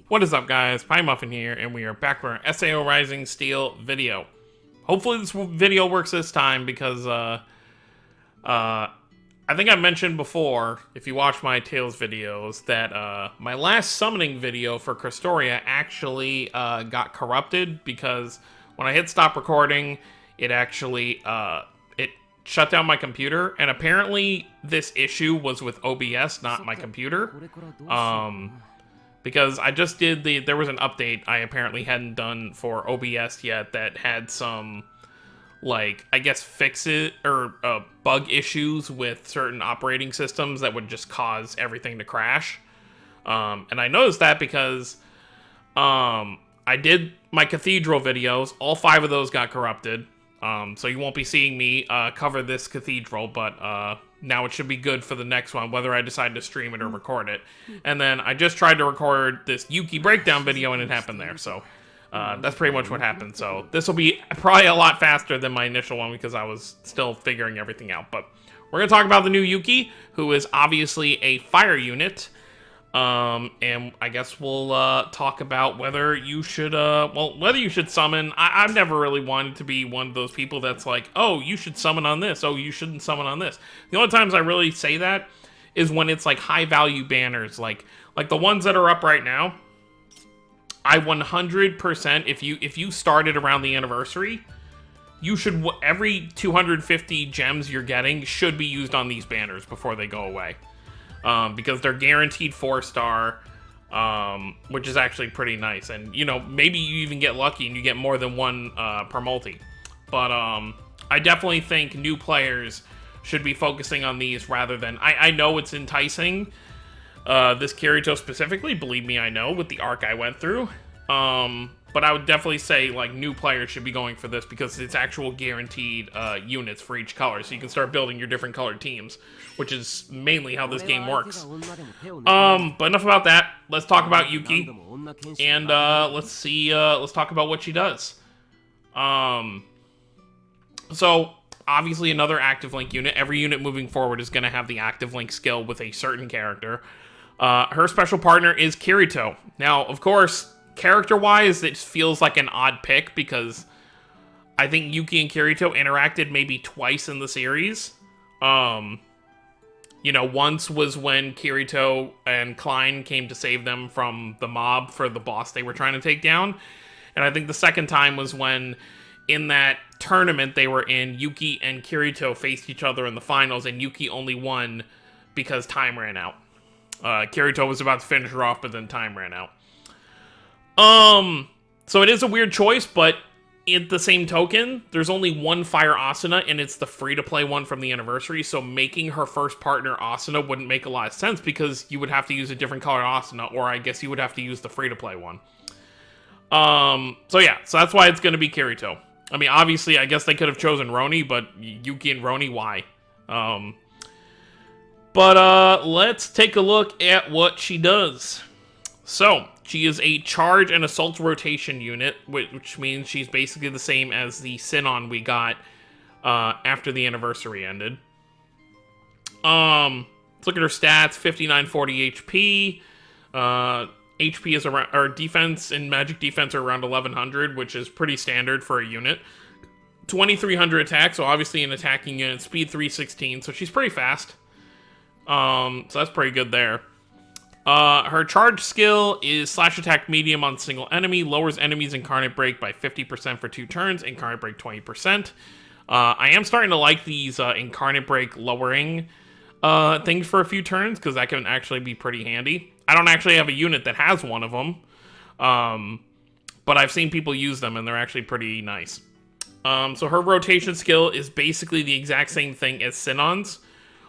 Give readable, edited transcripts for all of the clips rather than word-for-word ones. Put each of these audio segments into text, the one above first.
What is up, guys? Pie Muffin here, and we are back for our SAO Rising Steel video. Hopefully this video works this time, because I think I mentioned before, if you watch my Tales videos, that my last summoning video for Cristoria actually got corrupted, because when I hit stop recording, it actually it shut down my computer, and apparently this issue was with OBS, not my computer. Because I just did there was an update I apparently hadn't done for OBS yet that had some, like, I guess bug issues with certain operating systems that would just cause everything to crash. And I noticed that because I did my Cathedral videos, all 5 of those got corrupted. So you won't be seeing me cover this Cathedral, but now it should be good for the next one, whether I decide to stream it or record it. And then I just tried to record this YUUKI breakdown video, and it happened there. So that's pretty much what happened. So this will be probably a lot faster than my initial one, because I was still figuring everything out. But we're going to talk about the new YUUKI, who is obviously a fire unit. And I guess we'll talk about whether you should, whether you should summon. I've never really wanted to be one of those people that's like, oh, you should summon on this, oh, you shouldn't summon on this. The only times I really say that is when it's like high value banners, like the ones that are up right now. I 100%, if you started around the anniversary, you should, every 250 gems you're getting should be used on these banners before they go away. Because they're guaranteed 4-star, which is actually pretty nice. And, you know, maybe you even get lucky and you get more than one per multi. But I definitely think new players should be focusing on these rather than... I know it's enticing, this Kirito specifically, believe me, I know, with the arc I went through. But I would definitely say, like, new players should be going for this because it's actual guaranteed units for each color. So you can start building your different colored teams, which is mainly how this game works. But enough about that. Let's talk about YUUKI. And let's talk about what she does. So, obviously another active link unit. Every unit moving forward is going to have the active link skill with a certain character. Her special partner is Kirito. Now, of course, character-wise, it feels like an odd pick because I think YUUKI and Kirito interacted maybe twice in the series. You know, once was when Kirito and Klein came to save them from the mob for the boss they were trying to take down. And I think the second time was when, in that tournament they were in, YUUKI and Kirito faced each other in the finals, and YUUKI only won because time ran out. Kirito was about to finish her off, but then time ran out. So it is a weird choice, but at the same token, there's only one Fire Asuna, and it's the free-to-play one from the anniversary, so making her first partner Asuna wouldn't make a lot of sense, because you would have to use a different color Asuna, or I guess you would have to use the free-to-play one. So yeah, so that's why it's gonna be Kirito. I mean, obviously, I guess they could have chosen Roni, but YUUKI and Roni, why? Let's take a look at what she does. So, she is a charge and assault rotation unit, which means she's basically the same as the Sinon we got after the anniversary ended. Let's look at her stats. 5940 HP. HP is around, or defense and magic defense are around 1100, which is pretty standard for a unit. 2300 attack, so obviously an attacking unit. Speed 316, so she's pretty fast. So that's pretty good there. Her charge skill is slash attack medium on single enemy, lowers enemies incarnate break by 50% for 2 turns, incarnate break 20%. I am starting to like these incarnate break lowering things for a few turns, because that can actually be pretty handy. I don't actually have a unit that has one of them, but I've seen people use them, and they're actually pretty nice. So her rotation skill is basically the exact same thing as Sinon's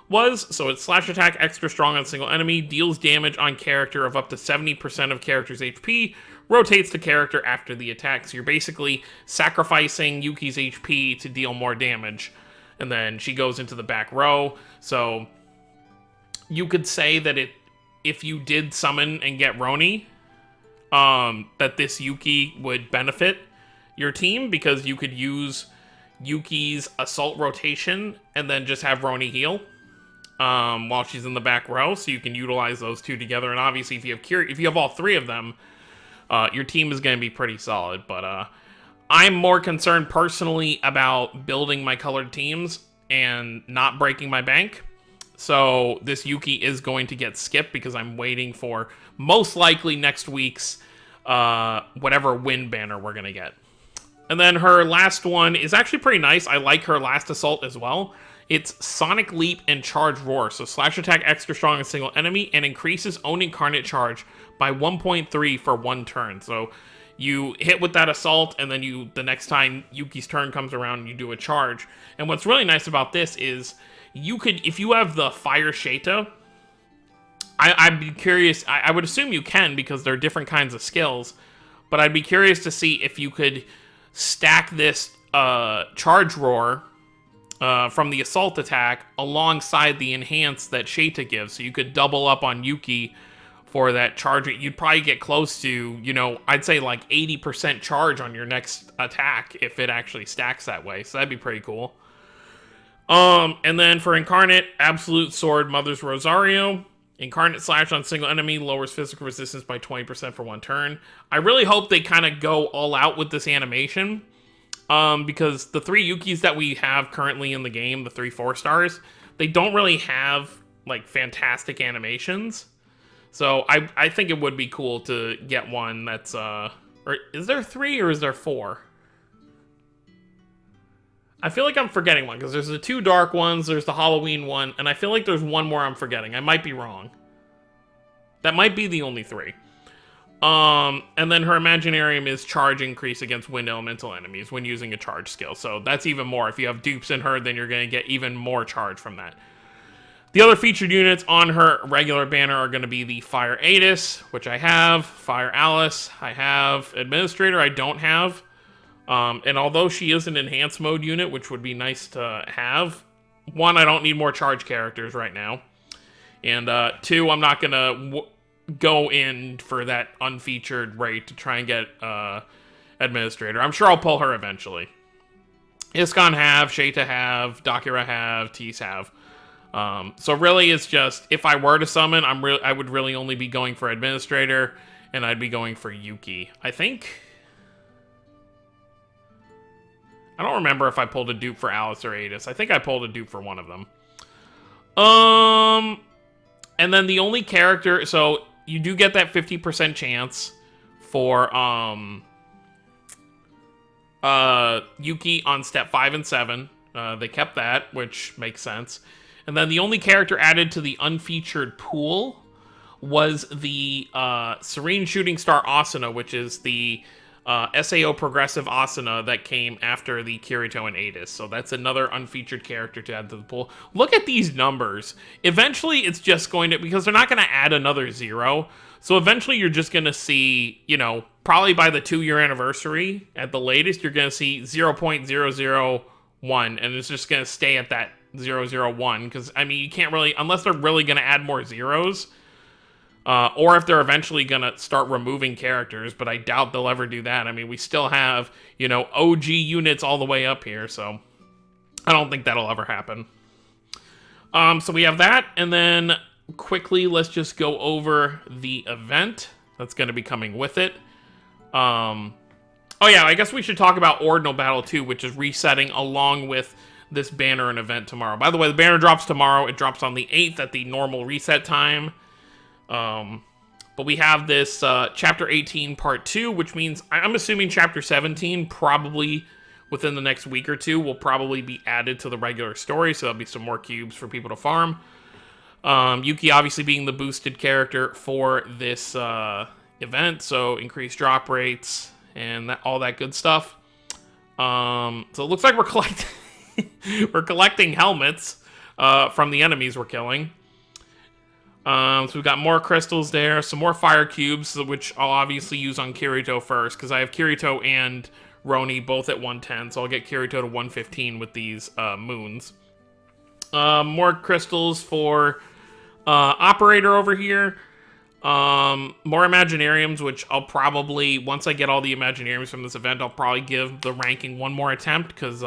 was, so it's slash attack extra strong on single enemy, deals damage on character of up to 70% of character's HP, rotates the character after the attack. So you're basically sacrificing YUUKI's HP to deal more damage, and then she goes into the back row. So you could say that if you did summon and get Roni, that this YUUKI would benefit your team, because you could use YUUKI's assault rotation and then just have Roni heal. while she's in the back row, so you can utilize those two together. And obviously, if you have all three of them, your team is going to be pretty solid. But I'm more concerned personally about building my colored teams and not breaking my bank. So this YUUKI is going to get skipped because I'm waiting for most likely next week's whatever win banner we're going to get. And then her last one is actually pretty nice. I like her last assault as well. It's Sonic Leap and Charge Roar. So slash attack extra strong on a single enemy and increases own incarnate charge by 1.3 for 1 turn. So you hit with that assault, and then the next time Yuki's turn comes around, you do a charge. And what's really nice about this is you could, if you have the Fire Sheta, I'd be curious. I would assume you can because they're different kinds of skills, but I'd be curious to see if you could stack this Charge Roar from the assault attack alongside the enhance that Sheta gives. So you could double up on YUUKI for that charge. You'd probably get close to, I'd say like 80% charge on your next attack if it actually stacks that way. So that'd be pretty cool. And then for Incarnate, Absolute Sword, Mother's Rosario. Incarnate slash on single enemy lowers physical resistance by 20% for 1 turn. I really hope they kind of go all out with this animation. Because the 3 Yukis that we have currently in the game, the 3 4-stars, they don't really have, like, fantastic animations. So I think it would be cool to get one that's, or is there 3 or is there 4? I feel like I'm forgetting one, because there's the 2 dark ones, there's the Halloween one, and I feel like there's one more I'm forgetting. I might be wrong. That might be the only 3. And then her Imaginarium is charge increase against wind elemental enemies when using a charge skill. So that's even more. If you have dupes in her, then you're going to get even more charge from that. The other featured units on her regular banner are going to be the Fire Atis, which I have, Fire Alice, I have, Administrator I don't have. And although she is an enhanced mode unit, which would be nice to have, 1, I don't need more charge characters right now. And 2, I'm not going to go in for that unfeatured rate to try and get Administrator. I'm sure I'll pull her eventually. Iskon have, Sheta have, Dakira have, Tease have. So really it's just, if I were to summon, I would really only be going for Administrator, and I'd be going for YUUKI. I don't remember if I pulled a dupe for Alice or Atis. I think I pulled a dupe for one of them. And then the only character, so you do get that 50% chance for YUUKI on step 5 and 7. They kept that, which makes sense. And then the only character added to the unfeatured pool was the Serene Shooting Star Asuna, which is the SAO progressive Asuna that came after the Kirito and Atis. So that's another unfeatured character to add to the pool. Look at these numbers. Eventually it's just going to, because they're not going to add another 0. So eventually you're just going to see, probably by the 2-year anniversary at the latest, you're going to see 0.001, and it's just going to stay at that 001. Because, I mean, you can't really, unless they're really going to add more zeros, or if they're eventually going to start removing characters, but I doubt they'll ever do that. I mean, we still have, OG units all the way up here, so I don't think that'll ever happen. So we have that, and then quickly, let's just go over the event that's going to be coming with it. Oh yeah, I guess we should talk about Ordinal Battle 2, which is resetting along with this banner and event tomorrow. By the way, the banner drops tomorrow. It drops on the 8th at the normal reset time. But we have this Chapter 18 Part 2, which means I'm assuming Chapter 17 probably within the next week or 2 will probably be added to the regular story, so there'll be some more cubes for people to farm. YUUKI obviously being the boosted character for this event, so increased drop rates and all that good stuff. So it looks like we're collecting helmets from the enemies we're killing. So we've got more crystals there, some more fire cubes, which I'll obviously use on Kirito first, because I have Kirito and Roni both at 110, so I'll get Kirito to 115 with these moons. More crystals for Operator over here. More Imaginariums, which I'll probably, once I get all the Imaginariums from this event, I'll probably give the ranking one more attempt, because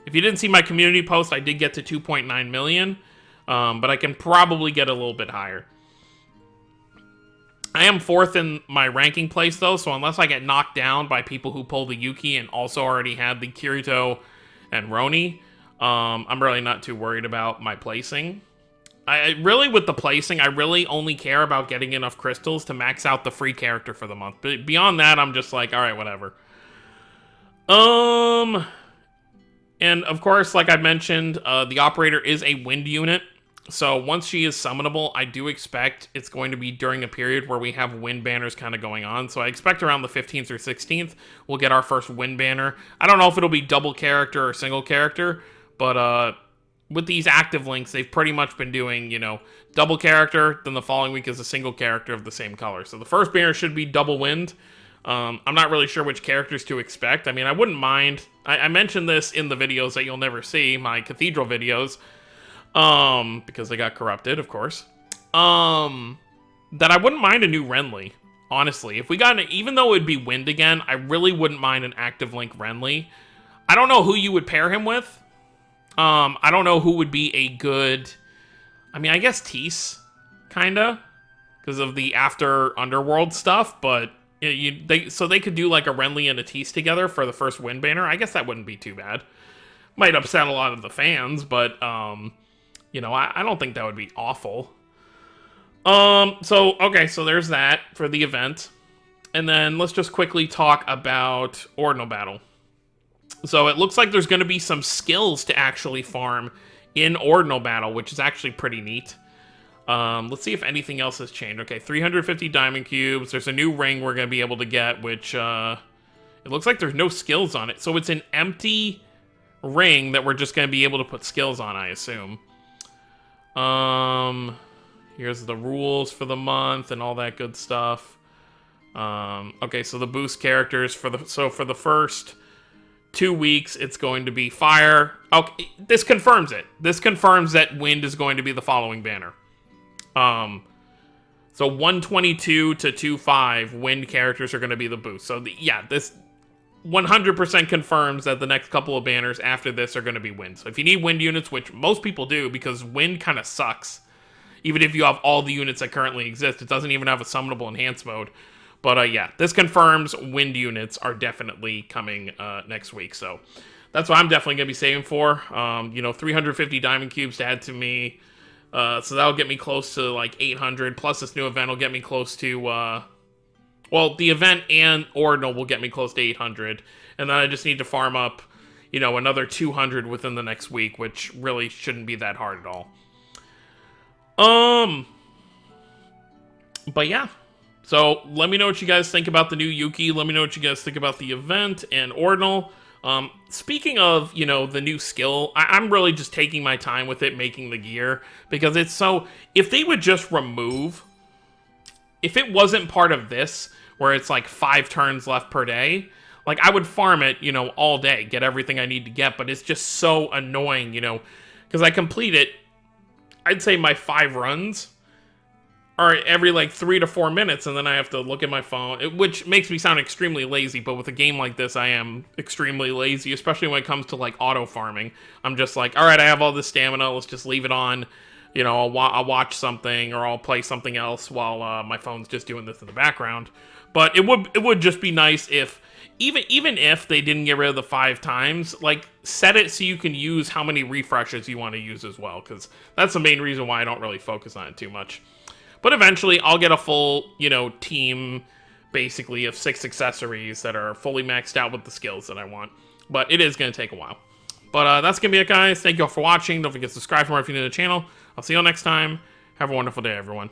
if you didn't see my community post, I did get to 2.9 million. But I can probably get a little bit higher. I am 4th in my ranking place, though, so unless I get knocked down by people who pull the YUUKI and also already had the Kirito and Roni, I'm really not too worried about my placing. I really, with the placing, I really only care about getting enough crystals to max out the free character for the month. But beyond that, I'm just like, alright, whatever. And of course, like I mentioned, the operator is a wind unit. So once she is summonable, I do expect it's going to be during a period where we have wind banners kind of going on. So I expect around the 15th or 16th, we'll get our first wind banner. I don't know if it'll be double character or single character, but with these active links, they've pretty much been doing, you know, double character, then the following week is a single character of the same color. So the first banner should be double wind. I'm not really sure which characters to expect. I mean, I wouldn't mind. I mentioned this in the videos that you'll never see, my Cathedral videos. Because they got corrupted, of course. That I wouldn't mind a new Renly, honestly. If we got an, even though it'd be wind again, I really wouldn't mind an active link Renly. I don't know who you would pair him with. I don't know who would be a good, I mean, I guess Tease, kinda, because of the after Underworld stuff, but so they could do like a Renly and a Tease together for the first wind banner. I guess that wouldn't be too bad. Might upset a lot of the fans, but, you know, I don't think that would be awful. Okay, so there's that for the event. And then let's just quickly talk about Ordinal Battle. So it looks like there's going to be some skills to actually farm in Ordinal Battle, which is actually pretty neat. Let's see if anything else has changed. Okay, 350 diamond cubes. There's a new ring we're going to be able to get, which, it looks like there's no skills on it. So it's an empty ring that we're just going to be able to put skills on, I assume. Here's the rules for the month and all that good stuff. Okay, so the boost characters for the first 2 weeks, it's going to be fire. Okay, this confirms it. This confirms that wind is going to be the following banner. So 122 to 25 wind characters are going to be the boost. So yeah, this 100% confirms that the next couple of banners after this are going to be wind. So if you need wind units, which most people do, because wind kind of sucks, even if you have all the units that currently exist, it doesn't even have a summonable enhanced mode. But yeah, this confirms wind units are definitely coming next week. So that's what I'm definitely going to be saving for. You know, 350 diamond cubes to add to me. So that'll get me close to like 800. Plus this new event will get me close to... well, the event and Ordinal will get me close to 800. And then I just need to farm up, you know, another 200 within the next week, which really shouldn't be that hard at all. But yeah. So let me know what you guys think about the new YUUKI. Let me know what you guys think about the event and Ordinal. Speaking of, you know, the new skill, I'm really just taking my time with it, making the gear. Because it's so... If they would just remove... If it wasn't part of this, where it's like 5 turns left per day, like I would farm it, you know, all day, get everything I need to get, but it's just so annoying, you know, because I complete it, I'd say my 5 runs are every like 3 to 4 minutes, and then I have to look at my phone, which makes me sound extremely lazy, but with a game like this, I am extremely lazy, especially when it comes to like auto farming. I'm just like, all right, I have all this stamina, let's just leave it on. You know, I'll watch something or I'll play something else while my phone's just doing this in the background. But it would just be nice if, even if they didn't get rid of the 5 times, like, set it so you can use how many refreshes you want to use as well, because that's the main reason why I don't really focus on it too much. But eventually, I'll get a full, you know, team, basically, of 6 accessories that are fully maxed out with the skills that I want. But it is going to take a while. But that's going to be it, guys. Thank you all for watching. Don't forget to subscribe for more if you're new to the channel. I'll see you all next time. Have a wonderful day, everyone.